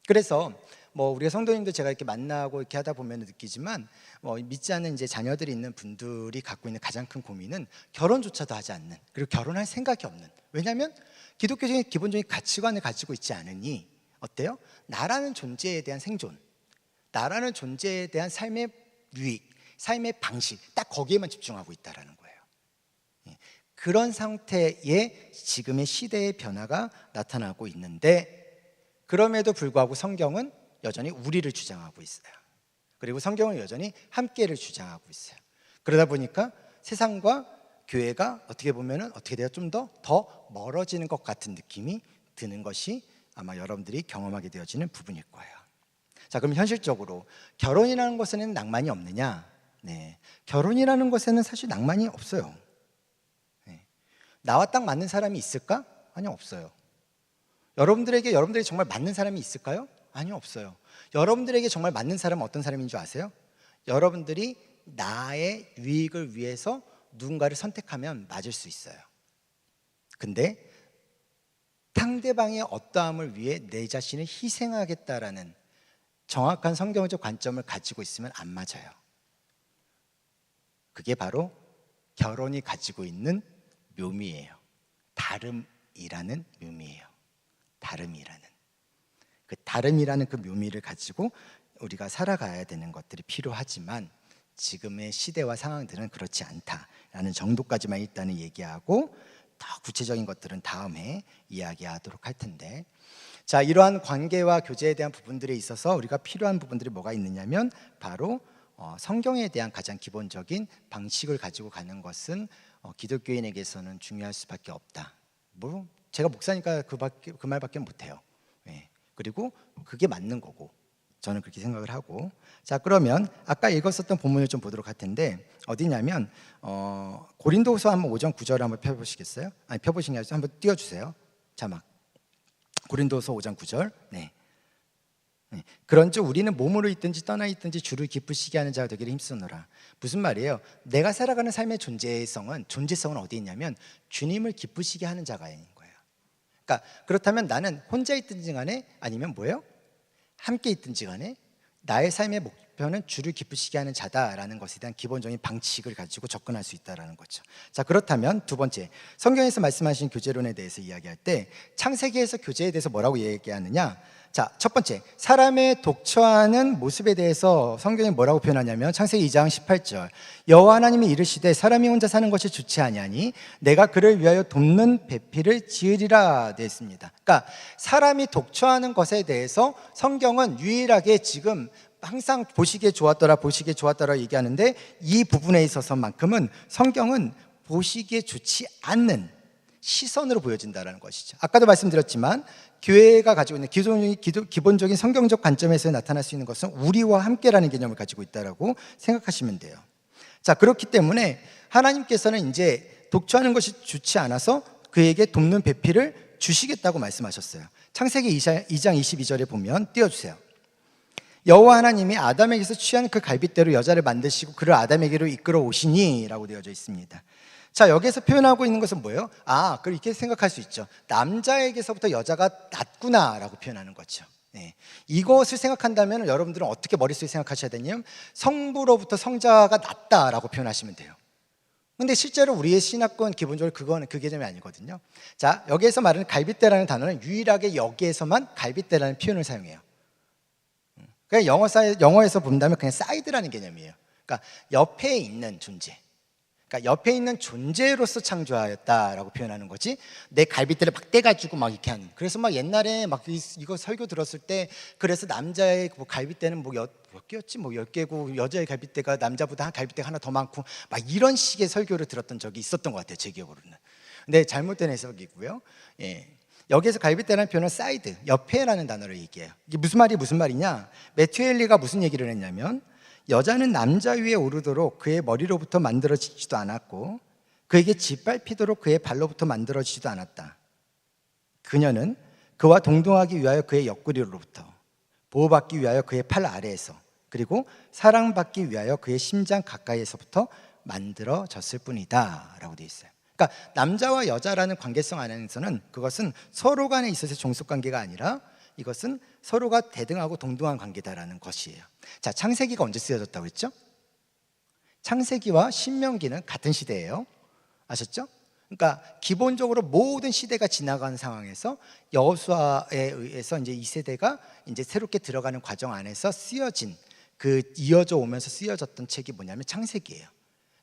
그래서 뭐 우리가 성도님들 제가 이렇게 만나고 이렇게 하다 보면 느끼지만, 뭐 믿지 않는 이제 자녀들이 있는 분들이 갖고 있는 가장 큰 고민은 결혼조차도 하지 않는, 그리고 결혼할 생각이 없는. 왜냐하면 기독교적인 기본적인 가치관을 가지고 있지 않으니 어때요? 나라는 존재에 대한 생존, 나라는 존재에 대한 삶의 유익, 삶의 방식, 딱 거기에만 집중하고 있다라는 거예요. 그런 상태에 지금의 시대의 변화가 나타나고 있는데, 그럼에도 불구하고 성경은 여전히 우리를 주장하고 있어요. 그리고 성경은 여전히 함께를 주장하고 있어요. 그러다 보니까 세상과 교회가 어떻게 보면은 어떻게 돼요? 좀 더 멀어지는 것 같은 느낌이 드는 것이 아마 여러분들이 경험하게 되어지는 부분일 거예요. 자, 그럼 현실적으로 결혼이라는 것에는 낭만이 없느냐? 네, 결혼이라는 것에는 사실 낭만이 없어요. 네. 나와 딱 맞는 사람이 있을까? 아니요, 없어요. 여러분들이 정말 맞는 사람이 있을까요? 아니요, 없어요. 여러분들에게 정말 맞는 사람은 어떤 사람인 줄 아세요? 여러분들이 나의 유익을 위해서 누군가를 선택하면 맞을 수 있어요. 근데 상대방의 어떠함을 위해 내 자신을 희생하겠다라는 정확한 성경적 관점을 가지고 있으면 안 맞아요. 그게 바로 결혼이 가지고 있는 묘미예요. 다름이라는 묘미예요. 다름이라는. 그 다름이라는 그 묘미를 가지고 우리가 살아가야 되는 것들이 필요하지만 지금의 시대와 상황들은 그렇지 않다라는 정도까지만 일단은 얘기하고, 더 구체적인 것들은 다음에 이야기하도록 할 텐데, 자, 이러한 관계와 교제에 대한 부분들에 있어서 우리가 필요한 부분들이 뭐가 있느냐면 바로 성경에 대한 가장 기본적인 방식을 가지고 가는 것은 기독교인에게서는 중요할 수밖에 없다. 뭐 제가 목사니까 그 말밖에 못해요. 네. 그리고 그게 맞는 거고 저는 그렇게 생각을 하고. 자, 그러면 아까 읽었었던 본문을 좀 보도록 할 텐데, 어디냐면 고린도후서 한번 5장 9절을 한번 펴보시겠어요? 아니, 펴보신 게 아니라 한번 띄워주세요. 자막. 고린도후서 5장 9절. 네. 그런즉 우리는 몸으로 있든지 떠나 있든지 주를 기쁘시게 하는 자가 되기를 힘쓰노라. 무슨 말이에요? 내가 살아가는 삶의 존재성은 어디에 있냐면 주님을 기쁘시게 하는 자가 있는 거예요. 그러니까 그렇다면 나는 혼자 있든지 간에 아니면 뭐예요? 함께 있든지 간에 나의 삶의 목표는 주를 기쁘시게 하는 자다라는 것에 대한 기본적인 방식을 가지고 접근할 수 있다는 거죠. 자, 그렇다면 두 번째, 성경에서 말씀하신 교제론에 대해서 이야기할 때 창세기에서 교제에 대해서 뭐라고 얘기하느냐? 자, 첫 번째, 사람의 독처하는 모습에 대해서 성경이 뭐라고 표현하냐면 창세기 2장 18절, 여호와 하나님이 이르시되 사람이 혼자 사는 것이 좋지 아니하니 내가 그를 위하여 돕는 배필을 지으리라 되어 있습니다. 그러니까 사람이 독처하는 것에 대해서 성경은 유일하게 지금 항상 보시기에 좋았더라 얘기하는데, 이 부분에 있어서만큼은 성경은 보시기에 좋지 않는 시선으로 보여진다는 것이죠. 아까도 말씀드렸지만 교회가 가지고 있는 기본적인 성경적 관점에서 나타날 수 있는 것은 우리와 함께라는 개념을 가지고 있다고 생각하시면 돼요. 자, 그렇기 때문에 하나님께서는 이제 독처하는 것이 좋지 않아서 그에게 돕는 배필을 주시겠다고 말씀하셨어요. 창세기 2장 22절에 보면 띄워주세요. 여호와 하나님이 아담에게서 취한 그 갈빗대로 여자를 만드시고 그를 아담에게로 이끌어 오시니 라고 되어져 있습니다. 자, 여기에서 표현하고 있는 것은 뭐예요? 그렇게 생각할 수 있죠. 남자에게서부터 여자가 낫구나라고 표현하는 거죠. 네. 이것을 생각한다면 여러분들은 어떻게 머릿속에 생각하셔야 되냐면 성부로부터 성자가 낫다라고 표현하시면 돼요. 근데 실제로 우리의 신학권 기본적으로 그거는 그 개념이 아니거든요. 자, 여기에서 말하는 갈빗대라는 단어는 유일하게 여기에서만 갈빗대라는 표현을 사용해요. 그냥 영어에서 본다면 그냥 사이드라는 개념이에요. 그러니까 옆에 있는 존재. 그러니까 옆에 있는 존재로서 창조하였다라고 표현하는 거지, 내 갈빗대를 막 떼가지고 막 이렇게 하는. 그래서 막 옛날에 막 이거 설교 들었을 때, 그래서 남자의 뭐 갈빗대는 몇 개였지? 뭐 10개고 여자의 갈빗대가 남자보다 갈빗대가 하나 더 많고 막 이런 식의 설교를 들었던 적이 있었던 것 같아요, 제 기억으로는. 근데 잘못된 해석이고요. 예. 여기에서 갈빗대라는 표현은 사이드, 옆에라는 단어를 얘기해요. 이게 무슨 말이냐? 매튜엘리가 무슨 얘기를 했냐면, 여자는 남자 위에 오르도록 그의 머리로부터 만들어지지도 않았고 그에게 짓밟히도록 그의 발로부터 만들어지지도 않았다. 그녀는 그와 동등하기 위하여 그의 옆구리로부터, 보호받기 위하여 그의 팔 아래에서, 그리고 사랑받기 위하여 그의 심장 가까이에서부터 만들어졌을 뿐이다 라고 되어 있어요. 그러니까 남자와 여자라는 관계성 안에서는 그것은 서로 간에 있어서의 종속관계가 아니라 이것은 서로가 대등하고 동등한 관계다라는 것이에요. 자, 창세기가 언제 쓰여졌다고 했죠? 창세기와 신명기는 같은 시대예요. 아셨죠? 그러니까 기본적으로 모든 시대가 지나가는 상황에서 여호수아에 의해서 이제 이 세대가 이제 새롭게 들어가는 과정 안에서 쓰여진, 그 이어져 오면서 쓰여졌던 책이 뭐냐면 창세기예요.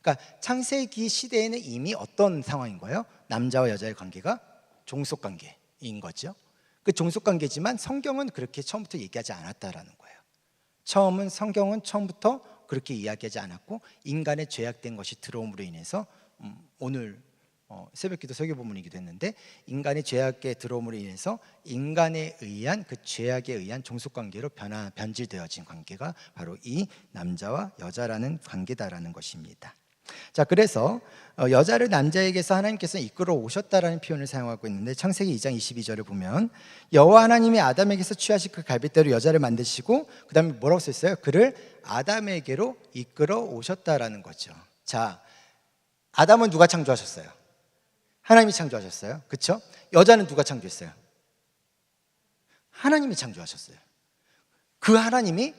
그러니까 창세기 시대에는 이미 어떤 상황인 거예요? 남자와 여자의 관계가 종속관계인 거죠. 그 종속관계지만 성경은 그렇게 처음부터 얘기하지 않았다라는 거예요. 성경은 처음부터 그렇게 이야기하지 않았고 인간의 죄악된 것이 들어옴으로 인해서 오늘 새벽기도 설교본문이기도 했는데, 인간의 죄악에 들어옴으로 인해서 인간에 의한 그 죄악에 의한 종속관계로 변질되어진 관계가 바로 이 남자와 여자라는 관계다라는 것입니다. 자, 그래서 여자를 남자에게서 하나님께서 이끌어 오셨다라는 표현을 사용하고 있는데, 창세기 2장 22절을 보면 여호와 하나님이 아담에게서 취하신 그 갈빗대로 여자를 만드시고, 그 다음에 뭐라고 써있어요? 그를 아담에게로 이끌어 오셨다라는 거죠. 자, 아담은 누가 창조하셨어요? 하나님이 창조하셨어요. 그렇죠? 여자는 누가 창조했어요? 하나님이 창조하셨어요. 그 하나님이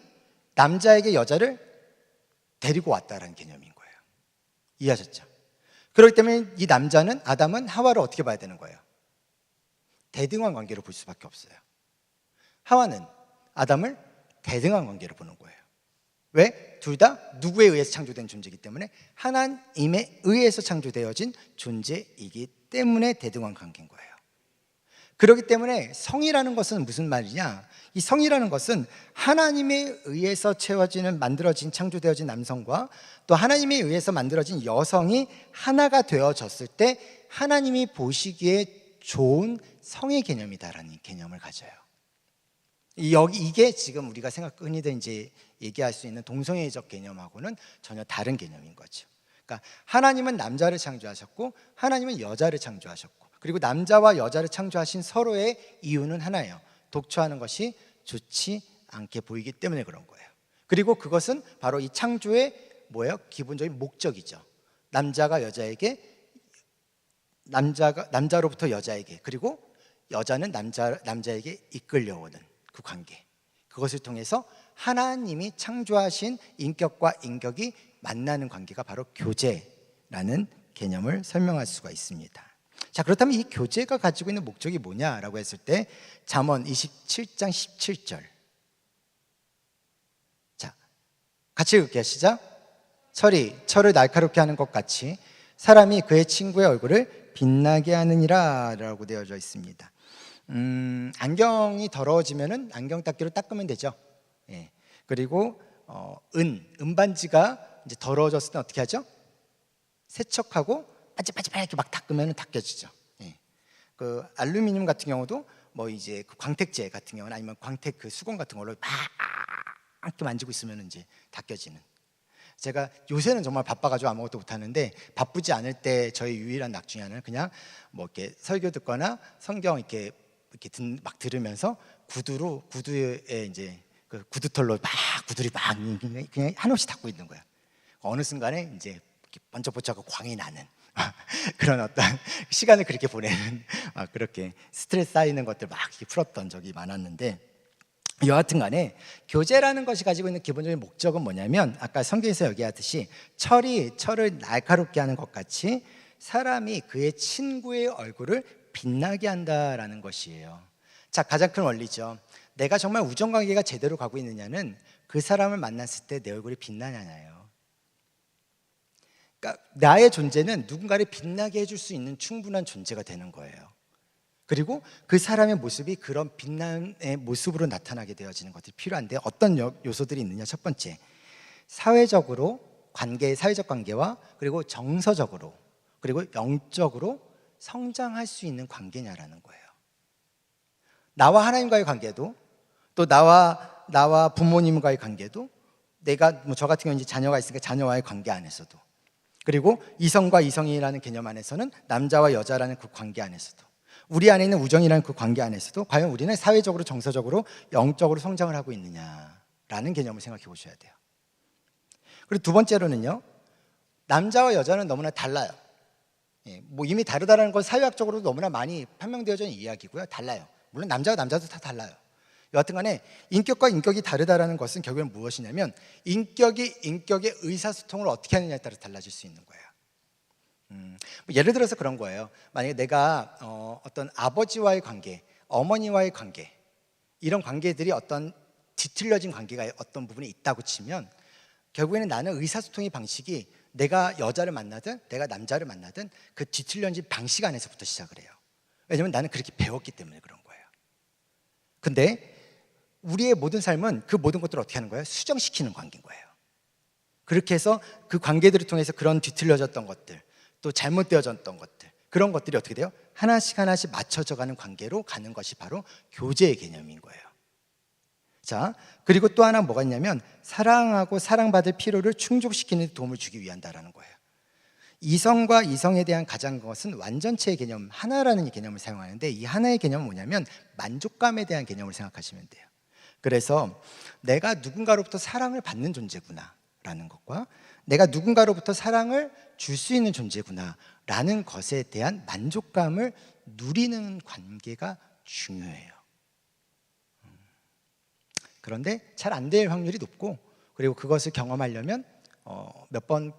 남자에게 여자를 데리고 왔다라는 개념인 거예요. 이해하셨죠? 그렇기 때문에 이 남자는, 아담은 하와를 어떻게 봐야 되는 거예요? 대등한 관계로 볼 수밖에 없어요. 하와는 아담을 대등한 관계로 보는 거예요. 왜? 둘 다 누구에 의해서 창조된 존재이기 때문에, 하나님에 의해서 창조되어진 존재이기 때문에 대등한 관계인 거예요. 그렇기 때문에 성이라는 것은 무슨 말이냐? 이 성이라는 것은 하나님에 의해서 만들어진, 창조되어진 남성과 또 하나님에 의해서 만들어진 여성이 하나가 되어졌을 때 하나님이 보시기에 좋은 성의 개념이다라는 개념을 가져요. 이게 지금 우리가 흔히들 이제 얘기할 수 있는 동성애적 개념하고는 전혀 다른 개념인 거죠. 그러니까 하나님은 남자를 창조하셨고 하나님은 여자를 창조하셨고, 그리고 남자와 여자를 창조하신 서로의 이유는 하나예요. 독초하는 것이 좋지 않게 보이기 때문에 그런 거예요. 그리고 그것은 바로 이 창조의 뭐예요? 기본적인 목적이죠. 남자로부터 여자에게, 그리고 여자는 남자에게 이끌려오는 그 관계, 그것을 통해서 하나님이 창조하신 인격과 인격이 만나는 관계가 바로 교제라는 개념을 설명할 수가 있습니다. 자, 그렇다면 이 교제가 가지고 있는 목적이 뭐냐라고 했을 때, 잠언 27장 17절. 자, 같이 읽을게요. 시작. 철을 날카롭게 하는 것 같이 사람이 그의 친구의 얼굴을 빛나게 하느니라 라고 되어져 있습니다. 안경이 더러워지면은 안경 닦기로 닦으면 되죠. 예. 그리고 은반지가 이제 더러워졌을 때 어떻게 하죠? 세척하고 반짝반짝 이렇게 막 닦으면 닦여지죠. 예. 그 알루미늄 같은 경우도 뭐 이제 그 광택제 같은 경우는, 아니면 광택 그 수건 같은 걸로 막 이렇게 만지고 있으면 이제 닦여지는. 제가 요새는 정말 바빠가지고 아무것도 못 하는데, 바쁘지 않을 때 저희 유일한 낙 중에 하나는 그냥 뭐 이렇게 설교 듣거나 성경 이렇게 막 들으면서 구두에 이제 그 구두털로 막 구두리 막 그냥 한없이 닦고 있는 거예요. 어느 순간에 이제 번쩍번쩍하고 광이 나는 그런 어떤 시간을 그렇게 보내는 그렇게 스트레스 쌓이는 것들 막 이렇게 풀었던 적이 많았는데, 여하튼 간에 교제라는 것이 가지고 있는 기본적인 목적은 뭐냐면, 아까 성경에서 얘기하듯이 철을 날카롭게 하는 것 같이 사람이 그의 친구의 얼굴을 빛나게 한다라는 것이에요. 자, 가장 큰 원리죠. 내가 정말 우정관계가 제대로 가고 있느냐는 그 사람을 만났을 때 내 얼굴이 빛나냐예요. 그러니까 나의 존재는 누군가를 빛나게 해줄 수 있는 충분한 존재가 되는 거예요. 그리고 그 사람의 모습이 그런 빛나는 모습으로 나타나게 되어지는 것들이 필요한데, 어떤 요소들이 있느냐. 첫 번째, 사회적 관계와 그리고 정서적으로 그리고 영적으로 성장할 수 있는 관계냐라는 거예요. 나와 하나님과의 관계도, 또 나와 부모님과의 관계도, 내가 저 같은 경우는 이제 자녀가 있으니까 자녀와의 관계 안에서도, 그리고 이성과 이성이라는 개념 안에서는 남자와 여자라는 그 관계 안에서도, 우리 안에 있는 우정이라는 그 관계 안에서도 과연 우리는 사회적으로, 정서적으로, 영적으로 성장을 하고 있느냐라는 개념을 생각해 보셔야 돼요. 그리고 두 번째로는요, 남자와 여자는 너무나 달라요. 뭐 이미 다르다는 건 사회학적으로 너무나 많이 판명되어져 있는 이야기고요. 달라요. 물론 남자와 남자도 다 달라요. 여하튼 간에 인격과 인격이 다르다는 것은 결국엔 무엇이냐면, 인격의 의사소통을 어떻게 하느냐에 따라 달라질 수 있는 거예요. 예를 들어서 그런 거예요. 만약에 내가 어떤 아버지와의 관계, 어머니와의 관계, 이런 관계들이 어떤 뒤틀려진 관계가 어떤 부분이 있다고 치면, 결국에는 나는 의사소통의 방식이 내가 여자를 만나든 내가 남자를 만나든 그 뒤틀려진 방식 안에서부터 시작을 해요. 왜냐하면 나는 그렇게 배웠기 때문에 그런 거예요. 근데 우리의 모든 삶은 그 모든 것들을 어떻게 하는 거예요? 수정시키는 관계인 거예요. 그렇게 해서 그 관계들을 통해서 그런 뒤틀려졌던 것들, 또 잘못되어졌던 것들, 그런 것들이 어떻게 돼요? 하나씩 맞춰져 가는 관계로 가는 것이 바로 교제의 개념인 거예요. 자, 그리고 또 하나 뭐가 있냐면, 사랑하고 사랑받을 필요를 충족시키는 데 도움을 주기 위한다라는 거예요. 이성과 이성에 대한 가장 것은 완전체의 개념, 하나라는 개념을 사용하는데, 이 하나의 개념은 뭐냐면 만족감에 대한 개념을 생각하시면 돼요. 그래서 내가 누군가로부터 사랑을 받는 존재구나 라는 것과 내가 누군가로부터 사랑을 줄 수 있는 존재구나 라는 것에 대한 만족감을 누리는 관계가 중요해요. 그런데 잘 안 될 확률이 높고, 그리고 그것을 경험하려면 몇 번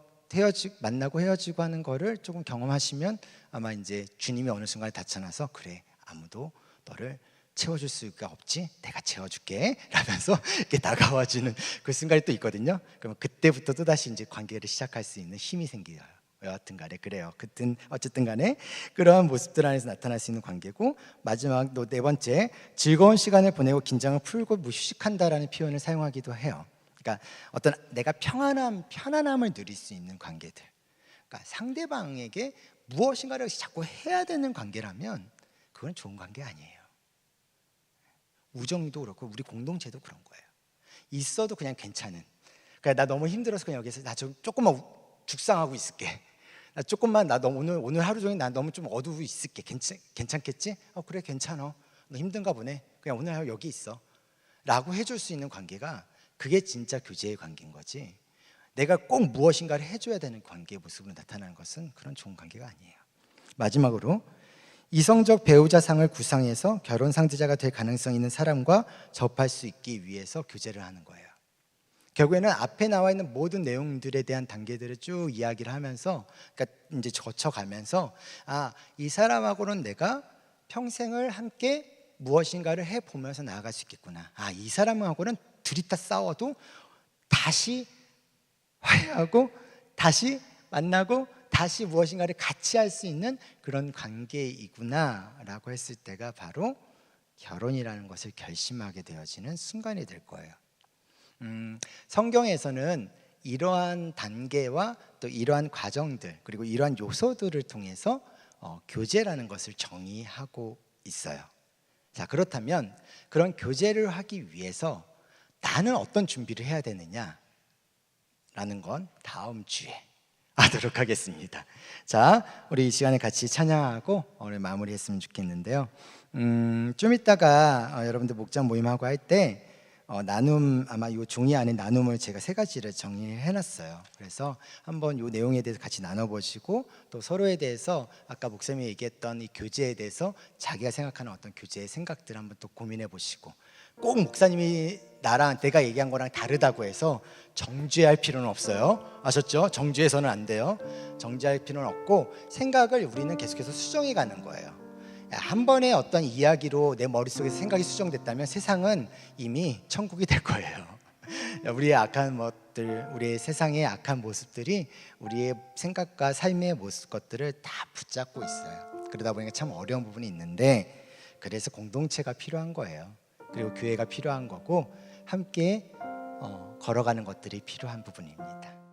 만나고 헤어지고 하는 거를 조금 경험하시면 아마 이제 주님이 어느 순간에 나타나서, 그래, 아무도 너를 채워줄 수가 없지, 내가 채워줄게 라면서 이렇게 다가와주는 그 순간이 또 있거든요. 그러면 그때부터 또다시 이제 관계를 시작할 수 있는 힘이 생겨요. 여하튼 간에 그래요. 어쨌든 간에 그러한 모습들 안에서 나타날 수 있는 관계고, 마지막 또 네 번째, 즐거운 시간을 보내고 긴장을 풀고 휴식한다라는 표현을 사용하기도 해요. 그러니까 어떤 내가 편안함을 누릴 수 있는 관계들, 그러니까 상대방에게 무엇인가를 자꾸 해야 되는 관계라면 그건 좋은 관계 아니에요. 우정도 그렇고 우리 공동체도 그런 거예요. 있어도 그냥 괜찮은, 그러니까 나 너무 힘들어서 그냥 여기서 나 좀 조금만 죽상하고 있을게, 나 너무 오늘 하루 종일 나 너무 좀 어두워 있을게, 괜찮겠지? 그래, 괜찮아, 너 힘든가 보네, 그냥 오늘 하루 여기 있어 라고 해줄 수 있는 관계가, 그게 진짜 교제의 관계인 거지, 내가 꼭 무엇인가를 해줘야 되는 관계의 모습으로 나타나는 것은 그런 좋은 관계가 아니에요. 마지막으로, 이성적 배우자상을 구상해서 결혼 상대자가 될 가능성 있는 사람과 접할 수 있기 위해서 교제를 하는 거예요. 결국에는 앞에 나와 있는 모든 내용들에 대한 단계들을 쭉 이야기를 하면서, 그러니까 이제 거쳐가면서, 이 사람하고는 내가 평생을 함께 무엇인가를 해보면서 나아갈 수 있겠구나, 이 사람하고는 들이다 싸워도 다시 화해하고 다시 만나고 다시 무엇인가를 같이 할 수 있는 그런 관계이구나 라고 했을 때가 바로 결혼이라는 것을 결심하게 되어지는 순간이 될 거예요. 성경에서는 이러한 단계와 또 이러한 과정들, 그리고 이러한 요소들을 통해서 교제라는 것을 정의하고 있어요. 자, 그렇다면 그런 교제를 하기 위해서 나는 어떤 준비를 해야 되느냐 라는 건 다음 주에 하도록 하겠습니다. 자, 우리 이 시간에 같이 찬양하고 오늘 마무리했으면 좋겠는데요. 좀 이따가 여러분들 목장 모임하고 할 때 나눔, 아마 이 종이 안에 나눔을 제가 세 가지를 정리해 놨어요. 그래서 한번 이 내용에 대해서 같이 나눠보시고, 또 서로에 대해서 아까 목사님이 얘기했던 이 교제에 대해서 자기가 생각하는 어떤 교제의 생각들 한번 또 고민해 보시고, 꼭 목사님이 나랑 내가 얘기한 거랑 다르다고 해서 정죄할 필요는 없어요. 아셨죠? 정죄해서는 안 돼요. 정죄할 필요는 없고, 생각을 우리는 계속해서 수정해 가는 거예요. 한 번의 어떤 이야기로 내 머릿속에서 생각이 수정됐다면 세상은 이미 천국이 될 거예요. 우리의 악한 것들, 우리의 세상의 악한 모습들이 우리의 생각과 삶의 모습 것들을 다 붙잡고 있어요. 그러다 보니까 참 어려운 부분이 있는데, 그래서 공동체가 필요한 거예요. 그리고 교회가 필요한 거고, 함께 걸어가는 것들이 필요한 부분입니다.